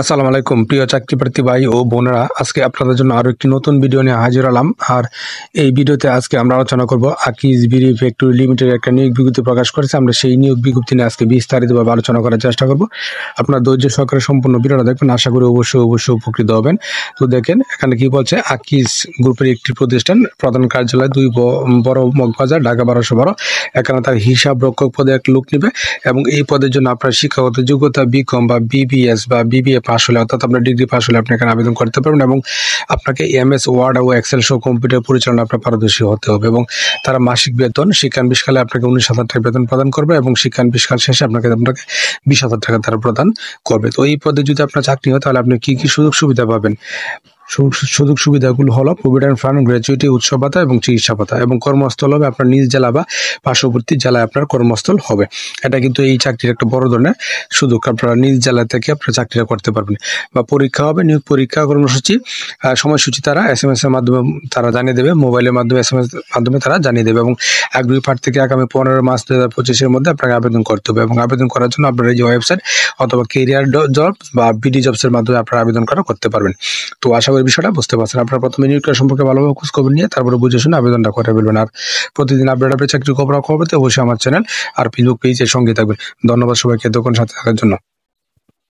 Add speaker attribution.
Speaker 1: আসসালামু আলাইকুম প্রিয় চাকরি প্রার্থী ভাই ও বোনেরা, আজকে আপনাদের জন্য আরো একটি নতুন ভিডিও নিয়ে হাজির হলাম। আর এই ভিডিওতে আজকে আমরা আলোচনা করব আকিজ বিড়ি ফ্যাক্টরি লিমিটেড একটা নিয়োগ বিজ্ঞপ্তি প্রকাশ করেছে। আমরা সেই নিয়োগ বিজ্ঞপ্তি নিয়ে আজকে বিস্তারিতভাবে আলোচনা করার চেষ্টা করব। আপনার ধৈর্য সহকারে সম্পূর্ণ ভিডিওটা দেখবেন, আশা করি অবশ্যই উপকৃত হবেন। তো দেখেন এখানে কি বলছে, আকিজ গ্রুপের একটি প্রতিষ্ঠান, প্রধান কার্যালয় 2 বড় মগবাজার, ঢাকা 1212। এখানে তার হিসাব রক্ষক পদে এক লোক নেবে এবং এই পদের জন্য আপনার শিক্ষাগত যোগ্যতা বিকম বা বিবিএস বা বিবিএ পাস হলে, অর্থাৎ আপনার ডিগ্রি পাস হলে আপনি এখানে আবেদন করতে পারবেন এবং আপনাকে এমএস ওয়ার্ড ও এক্সেল সহ কম্পিউটার পরিচালনা আপনার পারদর্শী হতে হবে। এবং তারা মাসিক বেতন শিক্ষানবিশকালে আপনাকে 19,000 টাকা বেতন প্রদান করবে এবং শিক্ষানবিশকাল শেষে আপনাকে 20,000 টাকা তারা প্রদান করবে। তো এই পদে যদি আপনার চাকরি হয় তাহলে আপনি কি কি সুযোগ সুবিধা পাবেন? সুযোগ সুবিধাগুলো হলো প্রভিডেন্ট ফান্ড, গ্র্যাচুইটি, উৎসব ভাতা এবং চিকিৎসা ভাতা, এবং কর্মস্থল হবে আপনার নিজ জেলা বা পার্শ্ববর্তী জেলায় আপনার কর্মস্থল হবে। এটা কিন্তু এই চাকরির একটা বড় ধরনের সুযোগ। আপনারা নিজ জেলা থেকে আপনার চাকরিটা করতে পারবেন। বা পরীক্ষা হবে, নিয়োগ পরীক্ষা কর্মসূচি সময়সূচি তারা SMS এর মাধ্যমে তারা জানিয়ে দেবে, মোবাইলের মাধ্যমে SMS মাধ্যমে তারা জানিয়ে দেবে। এবং আগ্রহী প্রার্থীকে আগামী 15 মার্চ 2025 এর মধ্যে আপনাকে আবেদন করতে হবে। এবং আবেদন করার জন্য আপনার এই যে ওয়েবসাইট অথবা কেরিয়ার জব বা বিডি জবসের মাধ্যমে আপনারা আবেদন করতে পারবেন। তো আশা করি বিষয়টা বুঝতে পারছেন। আপনারা প্রথমে নিয়োগ সম্পর্কে ভালোভাবে খোঁজ খবর নিয়ে তারপরে বুঝে শুনে আবেদনটা করে ফেলবেন। আর প্রতিদিন আপডেট চাকরি খবর অবশ্যই আমার চ্যানেল আর ফেসবুক পেজের সঙ্গে থাকবেন। ধন্যবাদ সবাইকে এতক্ষণ সাথে থাকার জন্য।